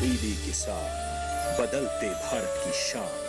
दीदी किसान, बदलते भारत की शान।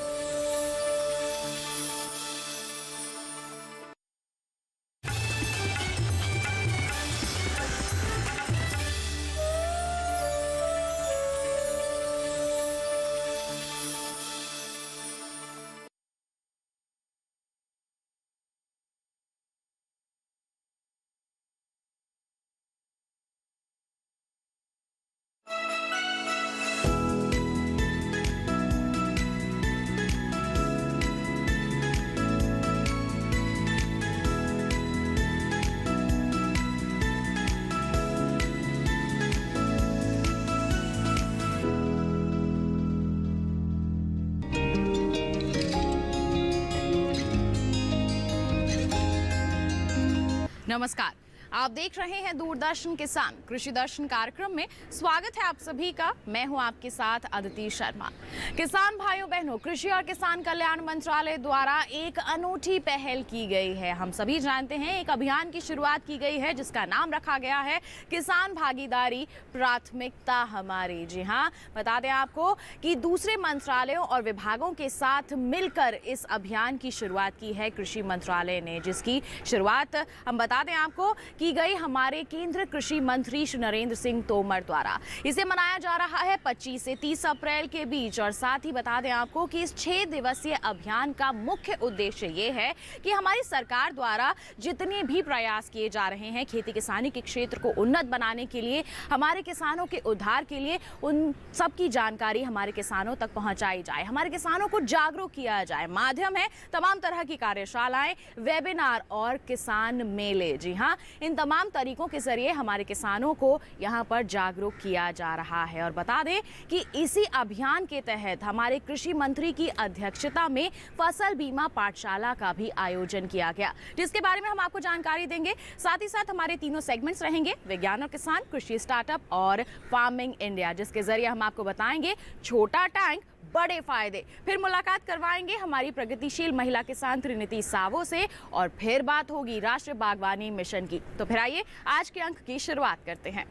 नमस्कार, आप देख रहे हैं दूरदर्शन किसान कृषि दर्शन कार्यक्रम में। स्वागत है आप सभी का। मैं हूं आपके साथ अदिति शर्मा। किसान भाइयों बहनों, कृषि और किसान कल्याण मंत्रालय द्वारा एक अनूठी पहल की गई है। हम सभी जानते हैं, एक अभियान की शुरुआत की गई है जिसका नाम रखा गया है किसान भागीदारी प्राथमिकता हमारी। जी हां, बता दें आपको कि दूसरे मंत्रालयों और विभागों के साथ मिलकर इस अभियान की शुरुआत की है कृषि मंत्रालय ने, जिसकी शुरुआत हम बता दें आपको की गई हमारे केंद्रीय कृषि मंत्री श्री नरेंद्र सिंह तोमर द्वारा। इसे मनाया जा रहा है 25 से 30 अप्रैल के बीच। और साथ ही बता दें आपको कि इस 6 दिवसीय अभियान का मुख्य उद्देश्य ये है कि हमारी सरकार द्वारा जितने भी प्रयास किए जा रहे हैं खेती किसानी के क्षेत्र को उन्नत बनाने के लिए, हमारे किसानों के उद्धार के लिए, उन सब की जानकारी हमारे किसानों तक पहुंचाई जाए, हमारे किसानों को जागरूक किया जाए। माध्यम है तमाम तरह की कार्यशालाएं, वेबिनार और किसान मेले। जी हाँ, इन तमाम तरीकों के जरिए हमारे किसानों को यहाँ पर जागरूक किया जा रहा है। और बता दें कि इसी अभियान के तहत हमारे कृषि मंत्री की अध्यक्षता में फसल बीमा पाठशाला का भी आयोजन किया गया, जिसके बारे में हम आपको जानकारी देंगे। साथ ही साथ हमारे तीनों सेगमेंट्स रहेंगे, विज्ञान और किसान, कृषि स्टार्टअप और फार्मिंग इंडिया, जिसके जरिए हम आपको बताएंगे छोटा टैंक बड़े फायदे। फिर मुलाकात करवाएंगे हमारी प्रगतिशील महिला किसान त्रिनिधि सावो से और फिर बात होगी राष्ट्रीय बागवानी मिशन की। तो फिर आइए आज के अंक की शुरुआत करते हैं।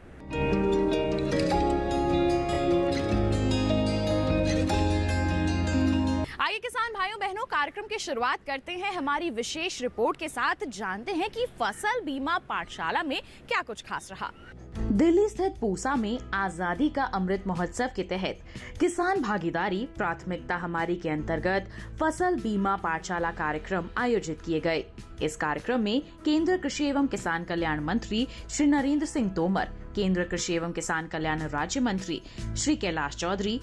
आइए किसान भाइयों बहनों, कार्यक्रम की शुरुआत करते हैं हमारी विशेष रिपोर्ट के साथ। जानते हैं कि फसल बीमा पाठशाला में क्या कुछ खास रहा। दिल्ली स्थित पूसा में आजादी का अमृत महोत्सव के तहत किसान भागीदारी प्राथमिकता हमारी के अंतर्गत फसल बीमा पाठशाला कार्यक्रम आयोजित किए गए। इस कार्यक्रम में केंद्रीय कृषि एवं किसान कल्याण मंत्री श्री नरेंद्र सिंह तोमर, केंद्रीय कृषि एवं किसान कल्याण राज्य मंत्री श्री कैलाश चौधरी।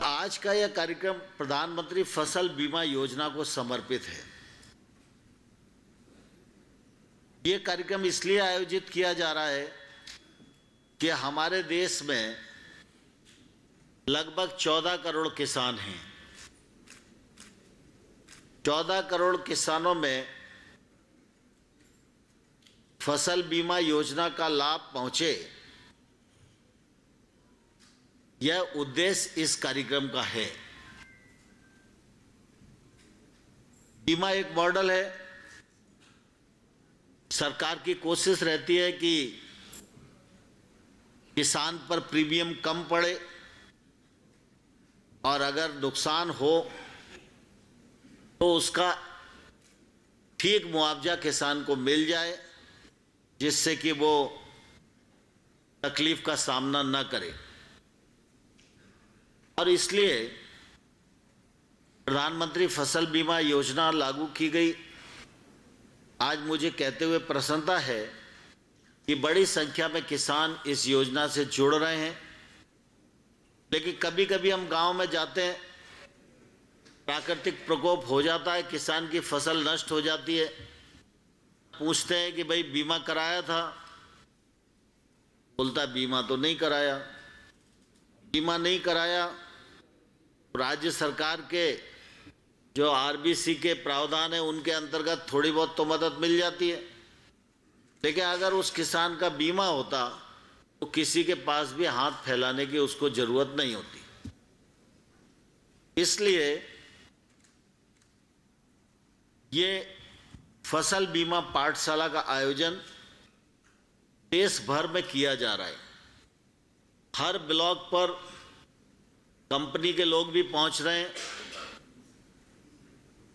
आज का यह कार्यक्रम प्रधानमंत्री फसल बीमा योजना को समर्पित है। ये कार्यक्रम इसलिए आयोजित किया जा रहा है कि हमारे देश में लगभग 14 करोड़ किसान हैं। 14 करोड़ किसानों में फसल बीमा योजना का लाभ पहुंचे, यह उद्देश्य इस कार्यक्रम का है। बीमा एक मॉडल है। सरकार की कोशिश रहती है कि किसान पर प्रीमियम कम पड़े और अगर नुकसान हो तो उसका ठीक मुआवजा किसान को मिल जाए, जिससे कि वो तकलीफ का सामना न करे। और इसलिए प्रधानमंत्री फसल बीमा योजना लागू की गई। आज मुझे कहते हुए प्रसन्नता है कि बड़ी संख्या में किसान इस योजना से जुड़ रहे हैं। लेकिन कभी कभी हम गांव में जाते हैं, प्राकृतिक प्रकोप हो जाता है, किसान की फसल नष्ट हो जाती है। पूछते हैं कि भाई बीमा कराया था, बोलता बीमा तो नहीं कराया। बीमा नहीं कराया, राज्य सरकार के जो आरबीसी के प्रावधान है उनके अंतर्गत थोड़ी बहुत तो मदद मिल जाती है। लेकिन अगर उस किसान का बीमा होता तो किसी के पास भी हाथ फैलाने की उसको जरूरत नहीं होती। इसलिए ये फसल बीमा पाठशाला का आयोजन देश भर में किया जा रहा है। हर ब्लॉक पर कंपनी के लोग भी पहुंच रहे हैं,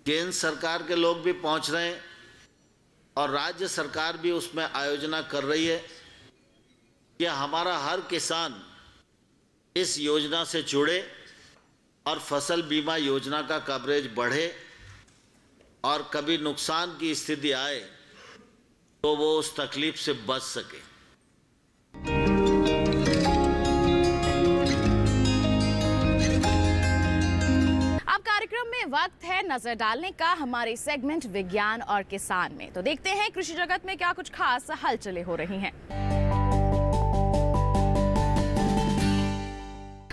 केंद्र सरकार के लोग भी पहुंच रहे हैं और राज्य सरकार भी उसमें आयोजना कर रही है कि हमारा हर किसान इस योजना से जुड़े और फसल बीमा योजना का कवरेज बढ़े और कभी नुकसान की स्थिति आए तो वो उस तकलीफ से बच सके। अब कार्यक्रम में वक्त है नजर डालने का हमारे सेगमेंट विज्ञान और किसान में। तो देखते हैं कृषि जगत में क्या कुछ खास हलचलें हो रही हैं।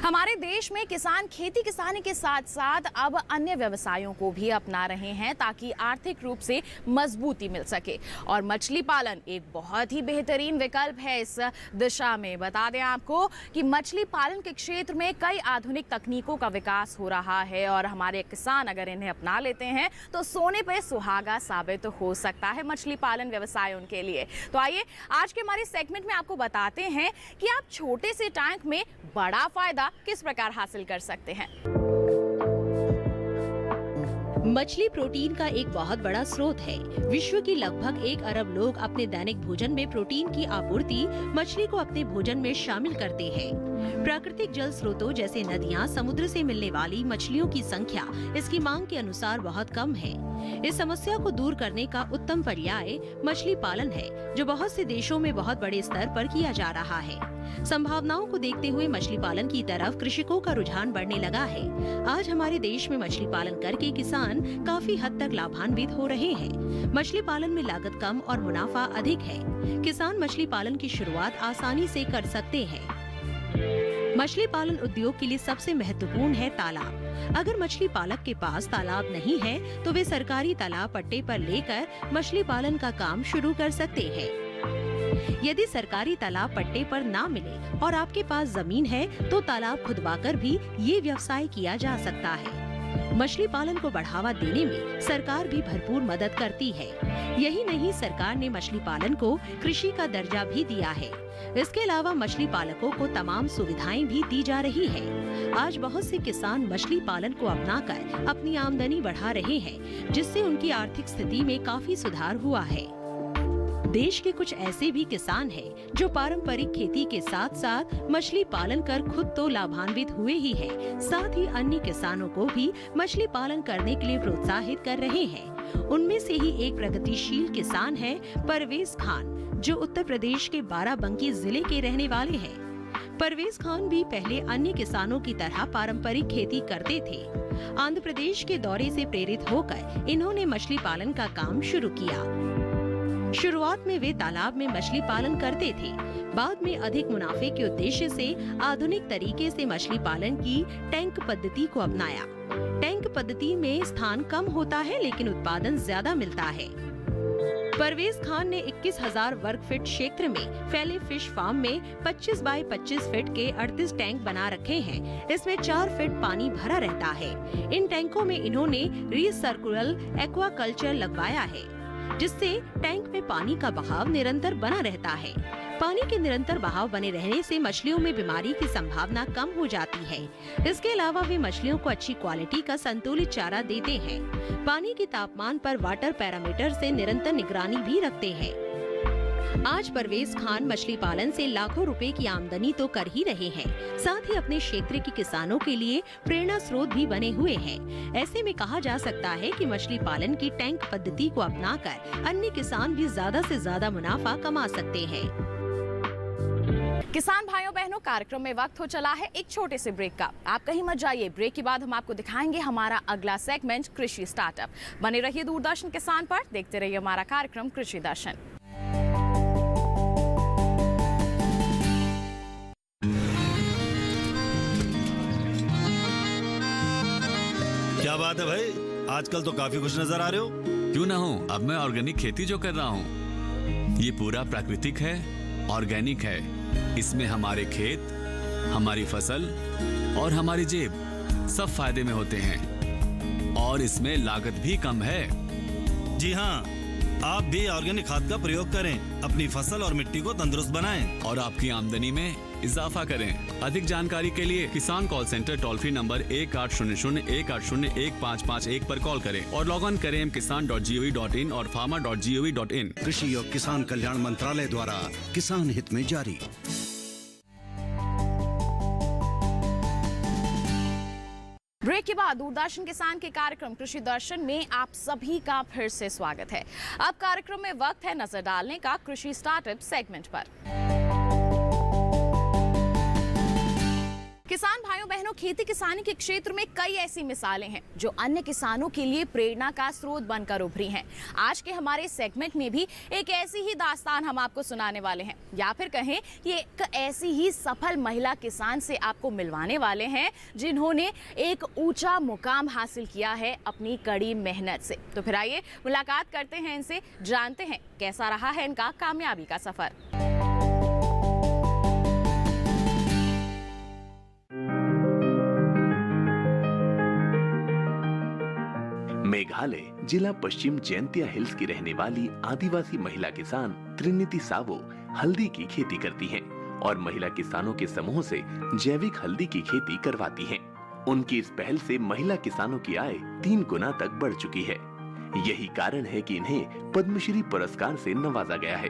हमारे देश में किसान खेती किसानी के साथ साथ अब अन्य व्यवसायों को भी अपना रहे हैं ताकि आर्थिक रूप से मजबूती मिल सके, और मछली पालन एक बहुत ही बेहतरीन विकल्प है इस दिशा में। बता दें आपको कि मछली पालन के क्षेत्र में कई आधुनिक तकनीकों का विकास हो रहा है और हमारे किसान अगर इन्हें अपना लेते हैं तो सोने पे सुहागा साबित हो सकता है मछली पालन व्यवसाय उनके लिए। तो आइए आज के हमारे सेगमेंट में आपको बताते हैं कि आप छोटे से टैंक में बड़ा फायदा किस प्रकार हासिल कर सकते हैं। मछली प्रोटीन का एक बहुत बड़ा स्रोत है। विश्व की लगभग 1 अरब लोग अपने दैनिक भोजन में प्रोटीन की आपूर्ति मछली को अपने भोजन में शामिल करते हैं। प्राकृतिक जल स्रोतों जैसे नदियां, समुद्र से मिलने वाली मछलियों की संख्या इसकी मांग के अनुसार बहुत कम है। इस समस्या को दूर करने का उत्तम पर्याय मछली पालन है, जो बहुत से देशों में बहुत बड़े स्तर पर किया जा रहा है। संभावनाओं को देखते हुए मछली पालन की तरफ कृषकों का रुझान बढ़ने लगा है। आज हमारे देश में मछली पालन करके किसान काफी हद तक लाभान्वित हो रहे हैं। मछली पालन में लागत कम और मुनाफा अधिक है। किसान मछली पालन की शुरुआत आसानी से कर सकते हैं। मछली पालन उद्योग के लिए सबसे महत्वपूर्ण है तालाब। अगर मछली पालक के पास तालाब नहीं है तो वे सरकारी तालाब पट्टे पर लेकर मछली पालन का काम शुरू कर सकते हैं। यदि सरकारी तालाब पट्टे पर ना मिले और आपके पास जमीन है तो तालाब खुदवाकर भी ये व्यवसाय किया जा सकता है। मछली पालन को बढ़ावा देने में सरकार भी भरपूर मदद करती है। यही नहीं, सरकार ने मछली पालन को कृषि का दर्जा भी दिया है। इसके अलावा मछली पालकों को तमाम सुविधाएं भी दी जा रही है। आज बहुत से किसान मछली पालन को अपनाकर अपनी आमदनी बढ़ा रहे हैं, जिससे उनकी आर्थिक स्थिति में काफी सुधार हुआ है। देश के कुछ ऐसे भी किसान हैं जो पारंपरिक खेती के साथ साथ मछली पालन कर खुद तो लाभान्वित हुए ही हैं, साथ ही अन्य किसानों को भी मछली पालन करने के लिए प्रोत्साहित कर रहे हैं। उनमें से ही एक प्रगतिशील किसान है परवेज खान, जो उत्तर प्रदेश के बाराबंकी जिले के रहने वाले हैं। परवेज खान भी पहले अन्य किसानों की तरह पारंपरिक खेती करते थे। आंध्र प्रदेश के दौरे से प्रेरित होकर इन्होंने मछली पालन का काम शुरू किया। शुरुआत में वे तालाब में मछली पालन करते थे। बाद में अधिक मुनाफे के उद्देश्य से आधुनिक तरीके से मछली पालन की टैंक पद्धति को अपनाया। टैंक पद्धति में स्थान कम होता है लेकिन उत्पादन ज्यादा मिलता है। परवेज खान ने 21,000 वर्ग फीट क्षेत्र में फैले फिश फार्म में 25 बाय 25 फीट के 38 टैंक बना रखे हैं। इसमें 4 फीट पानी भरा रहता है। इन टैंकों में इन्होंने रीसर्कुलर एक्वाकल्चर लगवाया है, जिससे टैंक में पानी का बहाव निरंतर बना रहता है। पानी के निरंतर बहाव बने रहने से मछलियों में बीमारी की संभावना कम हो जाती है। इसके अलावा वे मछलियों को अच्छी क्वालिटी का संतुलित चारा देते हैं। पानी के तापमान पर वाटर पैरामीटर से निरंतर निगरानी भी रखते हैं। आज परवेज खान मछली पालन से लाखों रुपए की आमदनी तो कर ही रहे हैं, साथ ही अपने क्षेत्र के किसानों के लिए प्रेरणा स्रोत भी बने हुए हैं। ऐसे में कहा जा सकता है कि मछली पालन की टैंक पद्धति को अपनाकर अन्य किसान भी ज्यादा से ज्यादा मुनाफा कमा सकते हैं। किसान भाइयों बहनों, कार्यक्रम में वक्त हो चला है एक छोटे से ब्रेक का। आप कहीं मत जाइए। ब्रेक के बाद हम आपको दिखाएंगे हमारा अगला सेगमेंट कृषि स्टार्टअप। बने रहिए दूरदर्शन किसान पर, देखते रहिए हमारा कार्यक्रम कृषि दर्शन। क्या बात है भाई, आजकल तो काफी खुश नजर आ रहे हो। क्यों ना हो, अब मैं ऑर्गेनिक खेती जो कर रहा हूँ ये पूरा प्राकृतिक है, ऑर्गेनिक है। इसमें हमारे खेत, हमारी फसल और हमारी जेब सब फायदे में होते हैं और इसमें लागत भी कम है। जी हाँ, आप भी ऑर्गेनिक खाद का प्रयोग करें, अपनी फसल और मिट्टी को तंदुरुस्त बनाएं। और आपकी आमदनी में इजाफा करें। अधिक जानकारी के लिए किसान call centre toll free number 1800-180-1551 पर कॉल करें और लॉग ऑन करें kisan.gov.in और farmer.gov.in। कृषि और किसान कल्याण मंत्रालय द्वारा किसान हित में जारी। ब्रेक के बाद दूरदर्शन किसान के कार्यक्रम कृषि दर्शन में आप सभी का फिर से स्वागत है। अब कार्यक्रम में वक्त है नजर डालने का कृषि स्टार्टअप सेगमेंट पर। किसान भाइयों बहनों, खेती किसानी के क्षेत्र में कई ऐसी मिसालें हैं जो अन्य किसानों के लिए प्रेरणा का स्रोत बनकर उभरी हैं। आज के हमारे सेगमेंट में भी एक ऐसी ही दास्तान हम आपको सुनाने वाले हैं, या फिर कहें ये एक ऐसी ही सफल महिला किसान से आपको मिलवाने वाले हैं जिन्होंने एक ऊंचा मुकाम हासिल किया है अपनी कड़ी मेहनत से। तो फिर आइए मुलाकात करते हैं इनसे, जानते हैं कैसा रहा है इनका कामयाबी का सफर। मेघालय जिला पश्चिम जैंतिया हिल्स की रहने वाली आदिवासी महिला किसान त्रिनिति सावो हल्दी की खेती करती हैं और महिला किसानों के समूह से जैविक हल्दी की खेती करवाती हैं। उनकी इस पहल से महिला किसानों की आय 3 गुना तक बढ़ चुकी है। यही कारण है कि इन्हें पद्मश्री पुरस्कार से नवाजा गया है।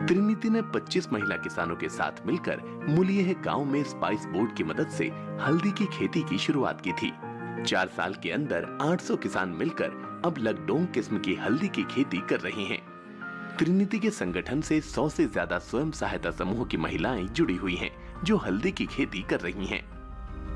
त्रिनिति ने 25 महिला किसानों के साथ मिलकर मुलियह गांव में स्पाइस बोर्ड की मदद से हल्दी की खेती की शुरुआत की थी। 4 साल के अंदर 800 किसान मिलकर अब लकडोंग किस्म की हल्दी की खेती कर रही हैं। त्रिनिति के संगठन से 100 से ज्यादा स्वयं सहायता समूह की महिलाएं जुड़ी हुई हैं, जो हल्दी की खेती कर रही हैं।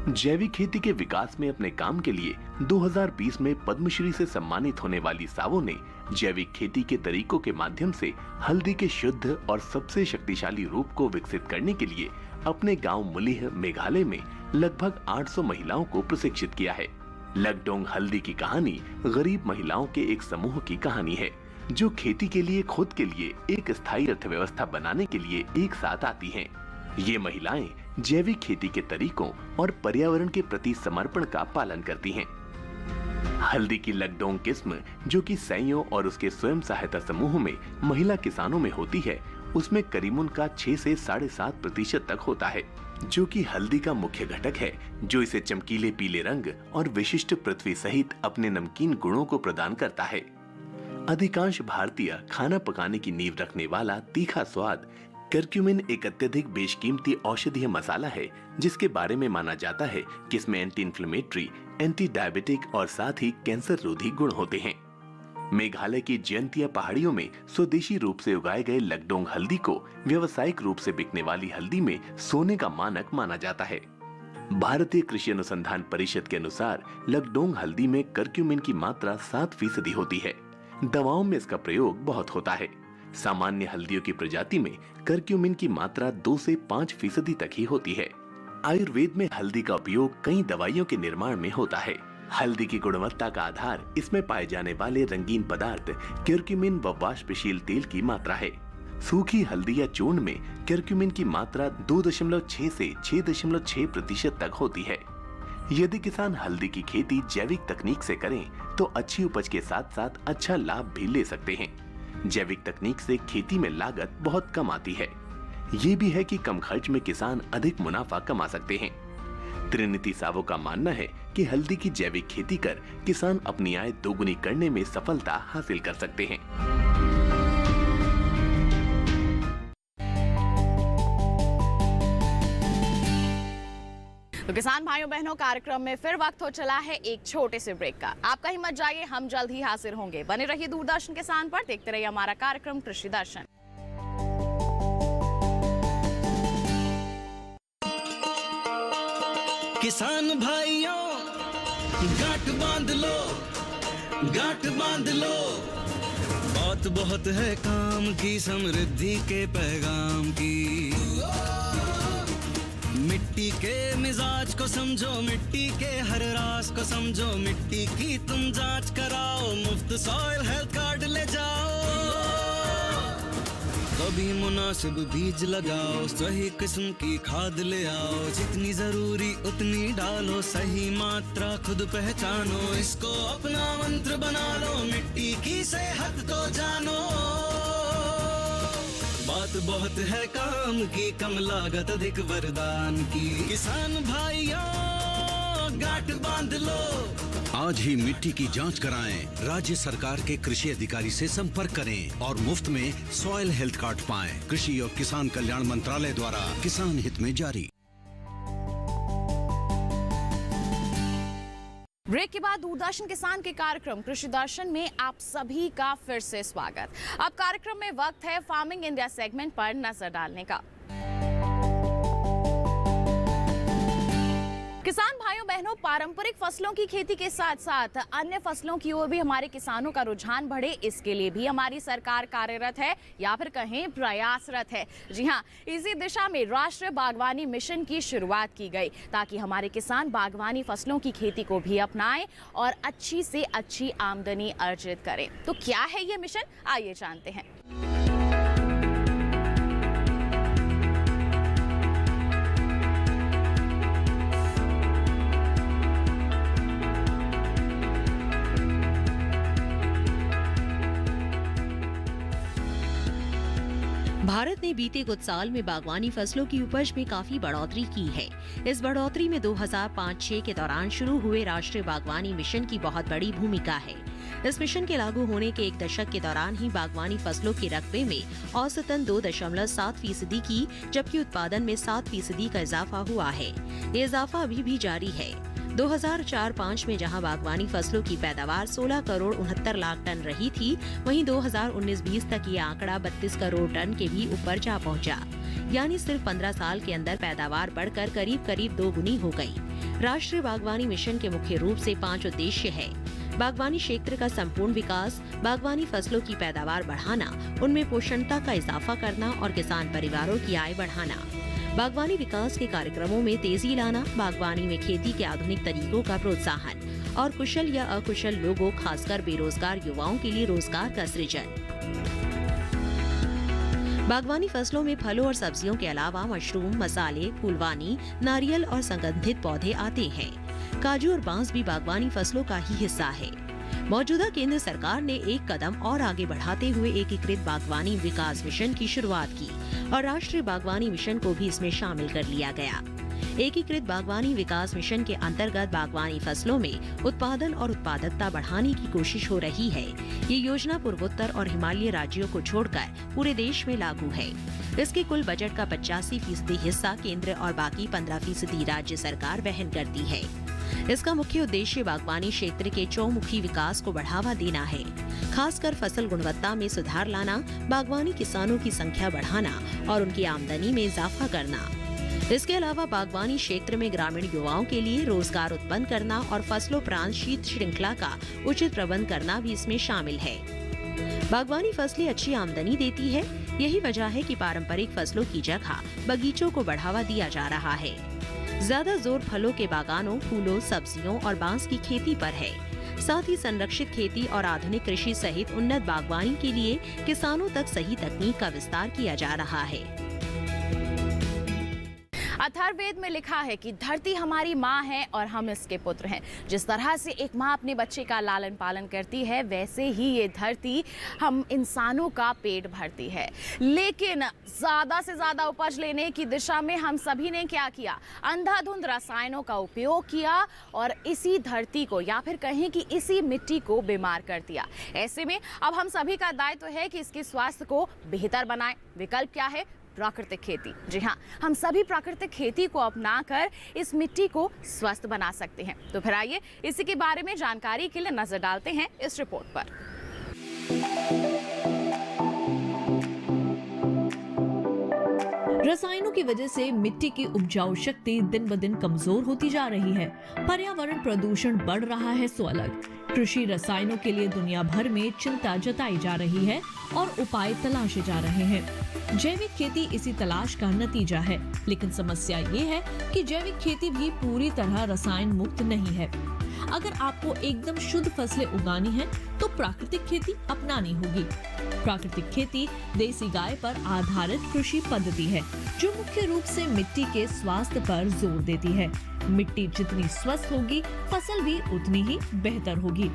जैविक खेती के विकास में अपने काम के लिए 2020 में पद्मश्री से सम्मानित होने वाली सावो ने जैविक खेती के तरीकों के माध्यम से हल्दी के शुद्ध और सबसे शक्तिशाली रूप को विकसित करने के लिए अपने गांव मुलिह मेघालय में लगभग 800 महिलाओं को प्रशिक्षित किया है। लकडोंग हल्दी की कहानी गरीब महिलाओं के एक समूह की कहानी है, जो खेती के लिए खुद के लिए एक स्थायी अर्थव्यवस्था बनाने के लिए एक साथ आती हैं। ये महिलाएं जैविक खेती के तरीकों और पर्यावरण के प्रति समर्पण का पालन करती हैं। हल्दी की लकडोंग किस्म, जो कि सैयों और उसके स्वयं सहायता समूह में महिला किसानों में होती है, उसमें करीमुन का 6 से 7.5% तक होता है, जो कि हल्दी का मुख्य घटक है, जो इसे चमकीले पीले रंग और विशिष्ट पृथ्वी सहित अपने नमकीन गुणों को प्रदान करता है। अधिकांश भारतीय खाना पकाने की नींव रखने वाला तीखा स्वाद कर्क्यूमिन एक अत्यधिक बेशकीमती औषधीय मसाला है, जिसके बारे में माना जाता है कि इसमें एंटी इन्फ्लेमेटरी, एंटी डायबिटिक और साथ ही कैंसर रोधी गुण होते हैं। मेघालय की जैंतिया पहाड़ियों में स्वदेशी रूप से उगाए गए लकडोंग हल्दी को व्यावसायिक रूप से बिकने वाली हल्दी में सोने का मानक माना जाता है। भारतीय कृषि अनुसंधान परिषद के अनुसार लकडोंग हल्दी में कर्क्यूमिन की मात्रा 7% होती है। दवाओं में इसका प्रयोग बहुत होता है। सामान्य हल्दियों की प्रजाति में कर्क्यूमिन की मात्रा 2 से 5% तक ही होती है। आयुर्वेद में हल्दी का उपयोग कई दवाइयों के निर्माण में होता है। हल्दी की गुणवत्ता का आधार इसमें पाए जाने वाले रंगीन पदार्थ कर्क्यूमिन व वाष्पशील तेल की मात्रा है। सूखी हल्दी या चूर्ण में कर्क्यूमिन की मात्रा 2.6 से 6.6% तक होती है। यदि किसान हल्दी की खेती जैविक तकनीक से करें तो अच्छी उपज के साथ साथ अच्छा लाभ भी ले सकते हैं। जैविक तकनीक से खेती में लागत बहुत कम आती है। ये भी है कि कम खर्च में किसान अधिक मुनाफा कमा सकते हैं। त्रिनिति सावो का मानना है कि हल्दी की जैविक खेती कर किसान अपनी आय दोगुनी करने में सफलता हासिल कर सकते हैं। तो किसान भाइयों बहनों, कार्यक्रम में फिर वक्त हो चला है एक छोटे से ब्रेक का। आपका ही मत जाइए, हम जल्द ही हाजिर होंगे। बने रहिए दूरदर्शन किसान पर, देखते रहिए हमारा कार्यक्रम कृषि दर्शन। किसान भाइयों गांठ बांध लो, गांठ बांध लो, बात बहुत है काम की, समृद्धि के पैगाम की। मिट्टी के मिजाज को समझो, मिट्टी के हर राज को समझो, मिट्टी की तुम जांच कराओ, मुफ्त सॉइल हेल्थ कार्ड ले जाओ। कभी मुनासिब बीज लगाओ, सही किस्म की खाद ले आओ, जितनी जरूरी उतनी डालो, सही मात्रा खुद पहचानो, इसको अपना मंत्र बना लो, मिट्टी की सेहत को जानो। बात बहुत है काम की, कम लागत अधिक वरदान की। किसान भाइयों गांठ बांध लो, आज ही मिट्टी की जांच कराएं। राज्य सरकार के कृषि अधिकारी से संपर्क करें और मुफ्त में सॉइल हेल्थ कार्ड पाएं। कृषि और किसान कल्याण मंत्रालय द्वारा किसान हित में जारी। ब्रेक के बाद दूरदर्शन किसान के कार्यक्रम कृषि दर्शन में आप सभी का फिर से स्वागत। अब कार्यक्रम में वक्त है फार्मिंग इंडिया सेगमेंट पर नजर डालने का। किसान भाइयों बहनों, पारंपरिक फसलों की खेती के साथ साथ अन्य फसलों की ओर भी हमारे किसानों का रुझान बढ़े, इसके लिए भी हमारी सरकार कार्यरत है या फिर कहें प्रयासरत है। जी हां, इसी दिशा में राष्ट्रीय बागवानी मिशन की शुरुआत की गई ताकि हमारे किसान बागवानी फसलों की खेती को भी अपनाएं और अच्छी से अच्छी आमदनी अर्जित करें। तो क्या है ये मिशन, आइए जानते हैं। भारत ने बीते कुछ साल में बागवानी फसलों की उपज में काफी बढ़ोतरी की है। इस बढ़ोतरी में 2005-06 के दौरान शुरू हुए राष्ट्रीय बागवानी मिशन की बहुत बड़ी भूमिका है। इस मिशन के लागू होने के एक दशक के दौरान ही बागवानी फसलों के रकबे में औसतन 2.7% की, जबकि उत्पादन में 7% का इजाफा हुआ है। ये इजाफा अभी भी जारी है। 2004-05 में जहां बागवानी फसलों की पैदावार 16 करोड़ 69 लाख टन रही थी, वहीं 2019-20 तक ये आंकड़ा 32 करोड़ टन के भी ऊपर जा पहुंचा। यानी सिर्फ 15 साल के अंदर पैदावार बढ़कर करीब 2 गुनी हो गई। राष्ट्रीय बागवानी मिशन के मुख्य रूप से 5 उद्देश्य है: बागवानी क्षेत्र का संपूर्ण विकास, बागवानी फसलों की पैदावार बढ़ाना, उनमें पोषणता का इजाफा करना और किसान परिवारों की आय बढ़ाना। बागवानी विकास के कार्यक्रमों में तेजी लाना, बागवानी में खेती के आधुनिक तरीकों का प्रोत्साहन और कुशल या अकुशल लोगों, खासकर बेरोजगार युवाओं के लिए रोजगार का सृजन। बागवानी फसलों में फलों और सब्जियों के अलावा मशरूम, मसाले, फूलवानी, नारियल और सुगंधित पौधे आते हैं। काजू और बांस भी बागवानी फसलों का ही हिस्सा है। मौजूदा केंद्र सरकार ने एक कदम और आगे बढ़ाते हुए एकीकृत बागवानी विकास मिशन की शुरुआत की और राष्ट्रीय बागवानी मिशन को भी इसमें शामिल कर लिया गया। एकीकृत बागवानी विकास मिशन के अंतर्गत बागवानी फसलों में उत्पादन और उत्पादकता बढ़ाने की कोशिश हो रही है। ये योजना पूर्वोत्तर और हिमालयी राज्यों को छोड़कर पूरे देश में लागू है। इसके कुल बजट का 85% हिस्सा केंद्र और बाकी 15% राज्य सरकार वहन करती है। इसका मुख्य उद्देश्य बागवानी क्षेत्र के चौमुखी विकास को बढ़ावा देना है, खासकर फसल गुणवत्ता में सुधार लाना, बागवानी किसानों की संख्या बढ़ाना और उनकी आमदनी में इजाफा करना। इसके अलावा बागवानी क्षेत्र में ग्रामीण युवाओं के लिए रोजगार उत्पन्न करना और फसलोपरांत शीत श्रृंखला का उचित प्रबंध करना भी इसमें शामिल है। बागवानी फसलें अच्छी आमदनी देती है, यही वजह है कि पारंपरिक फसलों की जगह बगीचों को बढ़ावा दिया जा रहा है। ज्यादा जोर फलों के बागानों, फूलों, सब्जियों और बांस की खेती पर है। साथ ही संरक्षित खेती और आधुनिक कृषि सहित उन्नत बागवानी के लिए किसानों तक सही तकनीक का विस्तार किया जा रहा है। अथर्ववेद में लिखा है कि धरती हमारी माँ है और हम इसके पुत्र हैं। जिस तरह से एक माँ अपने बच्चे का लालन पालन करती है, वैसे ही ये धरती हम इंसानों का पेट भरती है। लेकिन ज्यादा से ज्यादा उपज लेने की दिशा में हम सभी ने क्या किया? अंधाधुंध रसायनों का उपयोग किया और इसी धरती को या फिर कहें कि इसी मिट्टी को बीमार कर दिया। ऐसे में अब हम सभी का दायित्व है कि इसके स्वास्थ्य को बेहतर बनाएं। विकल्प क्या है? प्राकृतिक खेती। जी हाँ, हम सभी प्राकृतिक खेती को अपनाकर इस मिट्टी को स्वस्थ बना सकते हैं। तो फिर आइए इसी के बारे में जानकारी के लिए नजर डालते हैं इस रिपोर्ट पर। रसायनों की वजह से मिट्टी की उपजाऊ शक्ति दिन ब दिन कमजोर होती जा रही है। पर्यावरण प्रदूषण बढ़ रहा है सो अलग। कृषि रसायनों के लिए दुनिया भर में चिंता जताई जा रही है और उपाय तलाशे जा रहे हैं। जैविक खेती इसी तलाश का नतीजा है, लेकिन समस्या ये है कि जैविक खेती भी पूरी तरह रसायन मुक्त नहीं है। अगर आपको एकदम शुद्ध फसलें उगानी है तो प्राकृतिक खेती अपनानी होगी। प्राकृतिक खेती देसी गाय पर आधारित कृषि पद्धति है जो मुख्य रूप से मिट्टी के स्वास्थ्य पर जोर देती है। मिट्टी जितनी स्वस्थ होगी, फसल भी उतनी ही बेहतर होगी।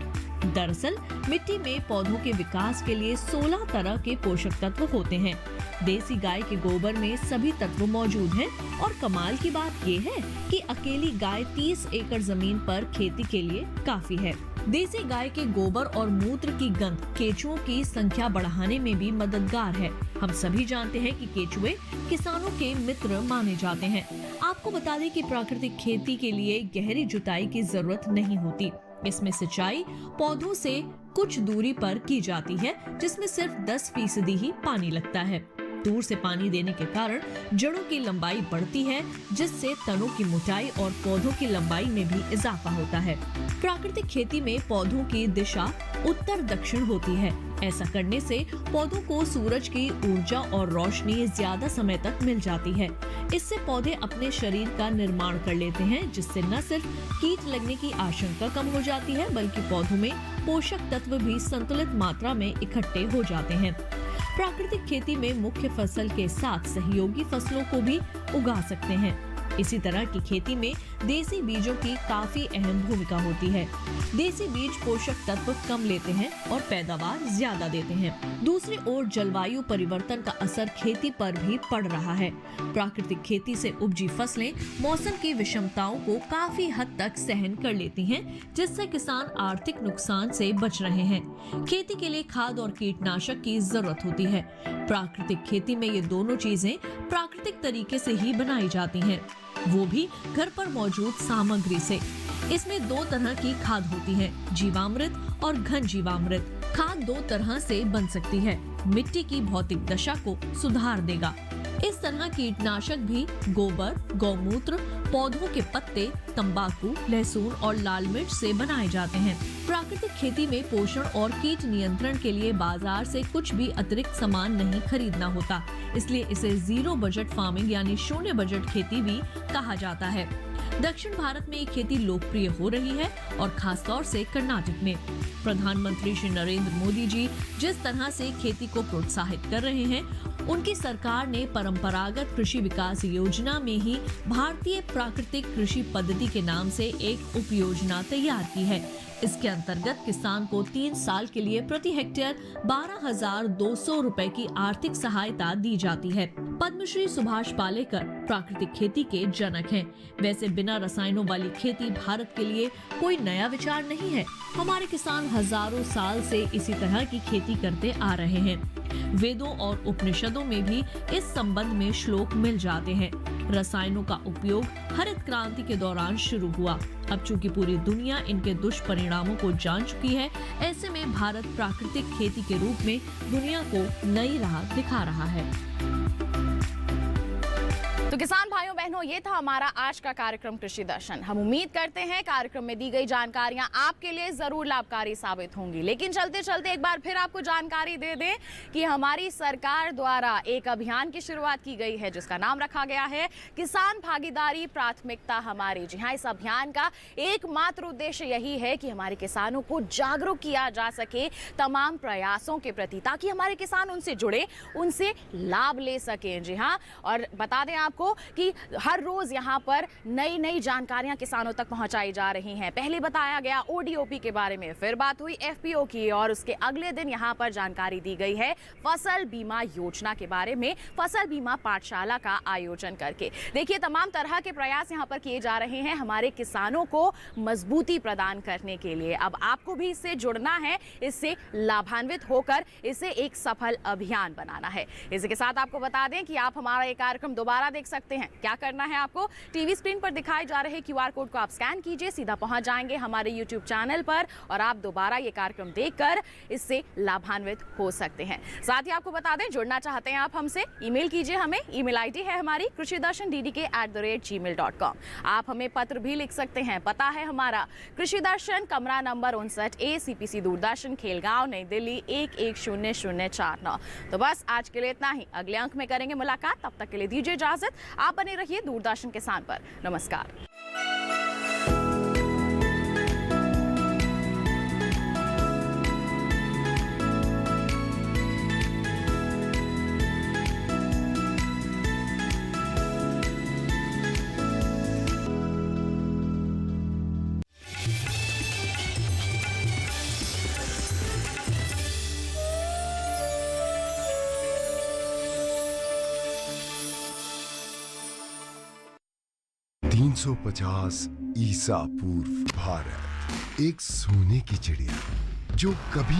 दरअसल मिट्टी में पौधों के विकास के लिए 16 तरह के पोषक तत्व होते हैं। देसी गाय के गोबर में सभी तत्व मौजूद हैं और कमाल की बात ये है कि अकेली गाय 30 एकड़ जमीन पर खेती के लिए काफी है। देसी गाय के गोबर और मूत्र की गंध केचुओं की संख्या बढ़ाने में भी मददगार है। हम सभी जानते हैं कि केचुए किसानों के मित्र माने जाते हैं। आपको बता दें कि प्राकृतिक खेती के लिए गहरी जुताई की जरूरत नहीं होती। इसमें सिंचाई पौधों से कुछ दूरी पर की जाती है, जिसमें सिर्फ 10% ही पानी लगता है। दूर से पानी देने के कारण जड़ों की लंबाई बढ़ती है, जिससे तनों की मोटाई और पौधों की लंबाई में भी इजाफा होता है। प्राकृतिक खेती में पौधों की दिशा उत्तर दक्षिण होती है। ऐसा करने से पौधों को सूरज की ऊर्जा और रोशनी ज्यादा समय तक मिल जाती है। इससे पौधे अपने शरीर का निर्माण कर लेते हैं, जिससे न सिर्फ कीट लगने की आशंका कम हो जाती है, बल्कि पौधों में पोषक तत्व भी संतुलित मात्रा में इकट्ठे हो जाते हैं। प्राकृतिक खेती में मुख्य फसल के साथ सहयोगी फसलों को भी उगा सकते हैं। इसी तरह की खेती में देसी बीजों की काफी अहम भूमिका होती है। देसी बीज पोषक तत्व कम लेते हैं और पैदावार ज्यादा देते हैं। दूसरी ओर जलवायु परिवर्तन का असर खेती पर भी पड़ रहा है। प्राकृतिक खेती से उपजी फसलें मौसम की विषमताओं को काफी हद तक सहन कर लेती हैं, जिससे किसान आर्थिक नुकसान से बच रहे हैं। खेती के लिए खाद और कीटनाशक की जरूरत होती है। प्राकृतिक खेती में ये दोनों चीजें प्राकृतिक तरीके से ही बनाई जाती हैं, वो भी घर पर मौजूद सामग्री से। इसमें 2 तरह की खाद होती है, जीवामृत और घन जीवामृत। खाद 2 तरह से बन सकती है। मिट्टी की भौतिक दशा को सुधार देगा। इस तरह कीटनाशक भी गोबर, गौमूत्र, पौधों के पत्ते, तंबाकू, लहसुन और लाल मिर्च से बनाए जाते हैं। प्राकृतिक खेती में पोषण और कीट नियंत्रण के लिए बाजार से कुछ भी अतिरिक्त सामान नहीं खरीदना होता, इसलिए इसे जीरो बजट फार्मिंग यानी शून्य बजट खेती भी कहा जाता है। दक्षिण भारत में ये खेती लोकप्रिय हो रही है और खास तौर से कर्नाटक में। प्रधानमंत्री श्री नरेंद्र मोदी जी जिस तरह से खेती को प्रोत्साहित कर रहे हैं, उनकी सरकार ने परंपरागत कृषि विकास योजना में ही भारतीय प्राकृतिक कृषि पद्धति के नाम से एक उप योजना तैयार की है। इसके अंतर्गत किसान को 3 साल के लिए प्रति हेक्टेयर 12,200 रुपए की आर्थिक सहायता दी जाती है। पद्मश्री सुभाष पालेकर प्राकृतिक खेती के जनक हैं। वैसे बिना रसायनों वाली खेती भारत के लिए कोई नया विचार नहीं है। हमारे किसान हजारों साल से इसी तरह की खेती करते आ रहे हैं। वेदों और उपनिषदों में भी इस संबंध में श्लोक मिल जाते हैं। रसायनों का उपयोग हरित क्रांति के दौरान शुरू हुआ। अब चूंकि पूरी दुनिया इनके दुष्परिणामों को जान चुकी है, ऐसे में भारत प्राकृतिक खेती के रूप में दुनिया को नई राह दिखा रहा है। तो किसान भाइयों बहनों, ये था हमारा आज का कार्यक्रम कृषि दर्शन। हम उम्मीद करते हैं कार्यक्रम में दी गई जानकारियां आपके लिए जरूर लाभकारी साबित होंगी। लेकिन चलते चलते एक बार फिर आपको जानकारी दे दें कि हमारी सरकार द्वारा एक अभियान की शुरुआत की गई है, जिसका नाम रखा गया है किसान भागीदारी प्राथमिकता हमारी। जी हाँ, इस अभियान का एकमात्र उद्देश्य यही है कि हमारे किसानों को जागरूक किया जा सके तमाम प्रयासों के प्रति, ताकि हमारे किसान उनसे जुड़े, उनसे लाभ ले सकें। जी हाँ, और बता दें आपको कि हर रोज यहाँ पर नई नई जानकारियां किसानों तक पहुंचाई जा रही हैं। पहले बताया गया ओडीओपी के बारे में, फिर बात हुई एफपीओ की, और उसके अगले दिन यहाँ पर जानकारी दी गई है फसल बीमा योजना के बारे में, फसल बीमा पाठशाला का आयोजन करके। देखिए, तमाम तरह के प्रयास यहाँ पर किए जा रहे हैं हमारे किसानों को मजबूती प्रदान करने के लिए। अब आपको भी इससे जुड़ना है, इससे लाभान्वित होकर इसे एक सफल अभियान बनाना है। इसी के साथ आपको बता दें कि आप हमारा ये कार्यक्रम दोबारा देख सकते हैं। क्या करना है आपको, टीवी स्क्रीन पर दिखाए जा रहे क्यूआर कोड को आप स्कैन कीजिए, सीधा पहुंच जाएंगे हमारे यूट्यूब चैनल पर और आप दोबारा ये कार्यक्रम देखकर इससे लाभान्वित हो सकते हैं। साथ ही आपको बता दें, जुड़ना चाहते हैं आप हमसे, ईमेल कीजिए हमें। ईमेल आईडी है हमारी krishidarshan@gmail.com। आप हमें पत्र भी लिख सकते हैं। पता है हमारा कृषि दर्शन, कमरा number 59A, CPC Doordarshan, Khelgaon, नई दिल्ली 110009। तो बस आज के लिए इतना ही। अगले अंक में करेंगे मुलाकात, तब तक के लिए दीजिए इजाजत। आप बने रहिए दूरदर्शन किसान पर। नमस्कार। 550 ईसा पूर्व भारत, एक सोने की चिड़िया जो कभी